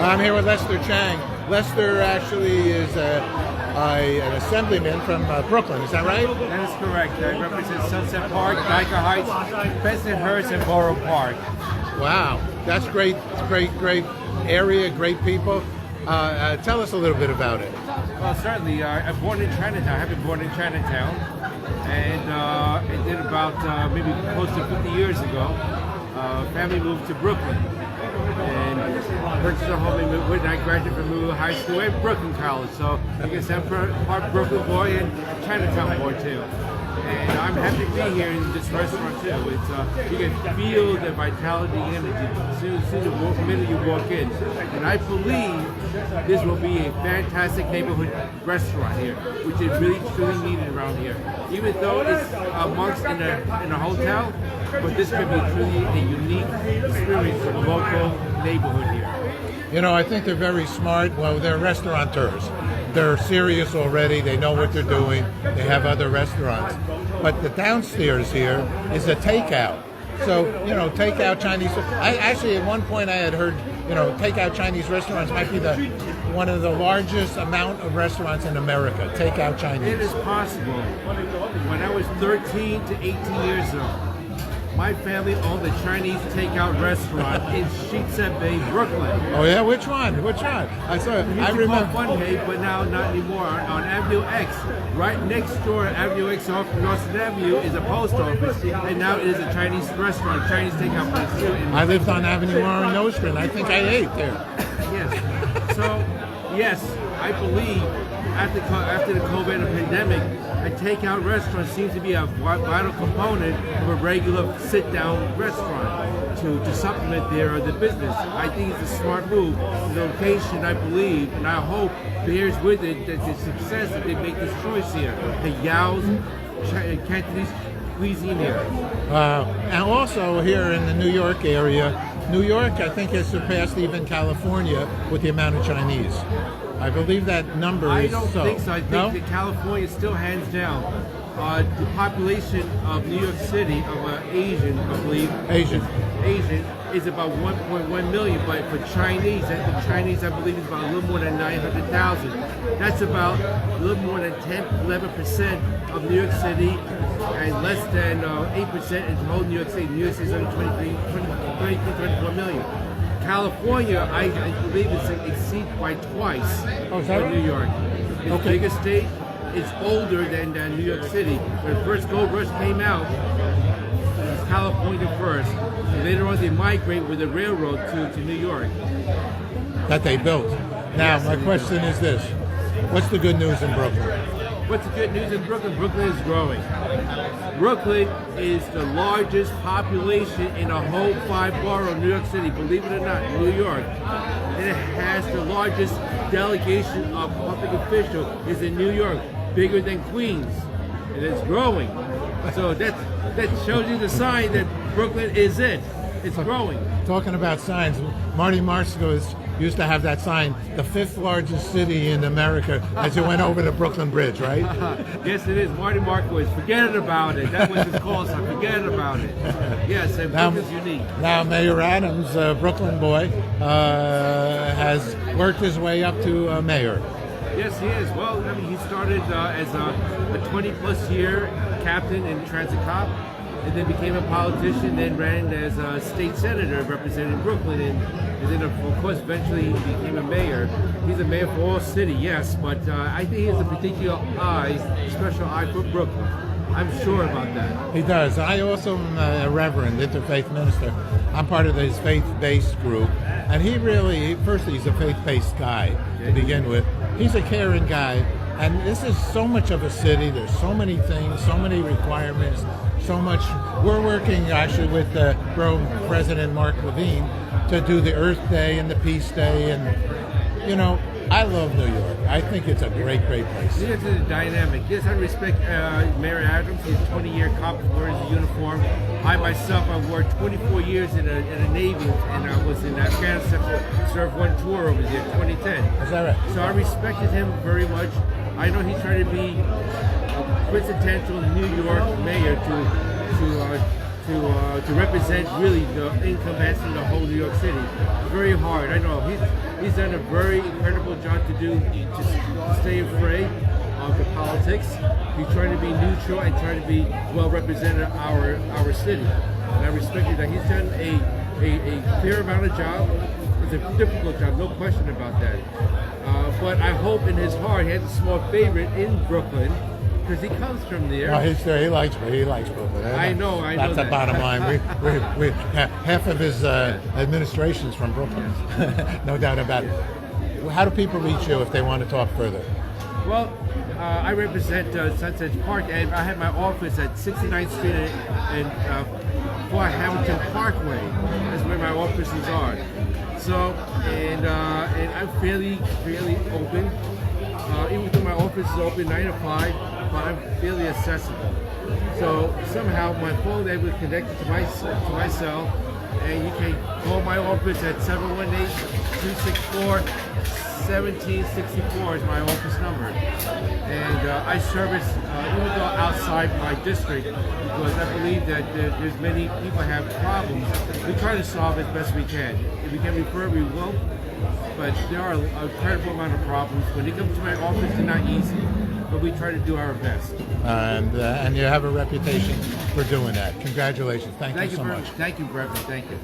I'm here with Lester Chang. Lester actually is an assemblyman from Brooklyn. Is that right? That is correct. I represent Sunset Park, Dyker Heights, Bensonhurst, and Borough Park. Wow, that's great area, great people. Tell us a little bit about it. Well, certainly. I'm born in Chinatown. I have been born in Chinatown, and I did about maybe close to 50 years ago. Family moved to Brooklyn and purchased a home in Midwood. I graduated from Midwood High School and Brooklyn College, so I guess I'm part Brooklyn boy and Chinatown boy too. And I'm happy to be here in this restaurant too. You can feel the vitality and energy as soon as the minute you walk in. And I believe this will be a fantastic neighborhood restaurant here, which is really truly needed around here. Even though it's amongst in a hotel, but this could be truly a unique experience for the local neighborhood here. You know, I think they're very smart. Well, they're restaurateurs. They're serious already. They know what they're doing. They have other restaurants. But the downstairs here is a takeout. So, you know, takeout Chinese. Actually, at one point I had heard, you know, takeout Chinese restaurants might be one of the largest amount of restaurants in America. Takeout Chinese. It is possible. When I was 13 to 18 years old, my family owned a Chinese takeout restaurant in Sheepshead Bay, Brooklyn. Oh yeah, which one? I saw it. I remember. Fun Bay, but now not anymore. On Avenue X, right next door, Avenue X off Northern Avenue is a post office, and now it is a Chinese restaurant, Chinese takeout place too. I lived on Avenue R in Nostrand. I think I ate there. Yes. So, yes, I believe after the COVID pandemic, a takeout restaurant seems to be a vital component of a regular sit-down restaurant to supplement their business. I think it's a smart move. The location, I believe, and I hope bears with it that the success that they make this choice here. The Yao's Cantonese cuisine here. And also here in the New York area, New York, I think, has surpassed even California with the amount of Chinese. I believe that number is I don't think so. I think that California is still hands down. The population of New York City of Asian, I believe, Asian is about 1.1 million, but for Chinese, I believe is about a little more than 900,000. That's about a little more than 10-11% of New York City, and less than 8% in the whole New York City. New York City is only 24 million. California, I believe, is exceeded by twice for New York. It's the biggest state. It's older than New York City. When the first gold rush came out, it was California first. And later on, they migrate with the railroad to New York. That they built. Now, my question is this. What's the good news in Brooklyn? What's the good news in Brooklyn? Brooklyn is growing. Brooklyn is the largest population in a whole 5 borough of New York City, believe it or not, New York. And it has the largest delegation of public officials is in New York, bigger than Queens. And it's growing. So that shows you the sign that Brooklyn is it. It's growing. Talking about signs, Marty Marsko used to have that sign, the 5th largest city in America, as you went over the Brooklyn Bridge, right? Yes, it is. Marty Marko forget about it. That was his call sign. Forget about it. Yes, and Brooklyn's unique. Now, Mayor Adams, Brooklyn boy, has worked his way up to mayor. Yes, he is. Well, I mean, he started as a 20-plus year captain in Transit Cop, and then became a politician, then ran as a state senator representing Brooklyn, and then of course eventually he became a mayor. He's a mayor for all city, yes, but I think he has a particular special eye for Brooklyn. I'm sure about that. He does. I also am a reverend, interfaith minister. I'm part of his faith-based group, and he really, firstly, he's a faith-based guy to begin with. He's a caring guy, and this is so much of a city. There's so many things, so many requirements, so much. We're working actually with Borough President Mark Levine to do the Earth Day and the Peace Day, and you know, I love New York. I think it's a great place. New York is a dynamic. Yes, I respect Mayor Adams. He's a 20-year cop, wears a uniform. I myself, I worked 24 years in a Navy, and I was in Afghanistan, served one tour over there, 2010. Is that right? So I respected him very much. I know he's trying to be a quintessential New York mayor to to represent really the encompassing the whole New York City. Very hard. I know he's done a very incredible job to stay afraid of the politics. He's trying to be neutral and trying to be well represented our city. And I respect that he's done a fair amount of job. It's a difficult job, no question about that. But I hope in his heart he has a small favorite in Brooklyn, because he comes from there. Well, he likes Brooklyn. I know That's the that. bottom line. We half of his administration's from Brooklyn, no doubt about it. How do people reach you if they want to talk further? Well, I represent Sunset Park, and I have my office at 69th Street and Fort Hamilton Parkway. That's where my offices are. So, and I'm fairly open. Even though my office is open 9 to 5, but I'm fairly accessible. So somehow my phone is able to connect to my cell, and you can call my office at 718-264-1764 is my office number. And I service, even though outside my district, because I believe that there's many people have problems. We try to solve as best we can. If we can refer, we will. But there are a incredible amount of problems. When they come to my office, they're not easy, but we try to do our best. And you have a reputation for doing that. Congratulations. Thank you so much. Thank you, Brett. Thank you.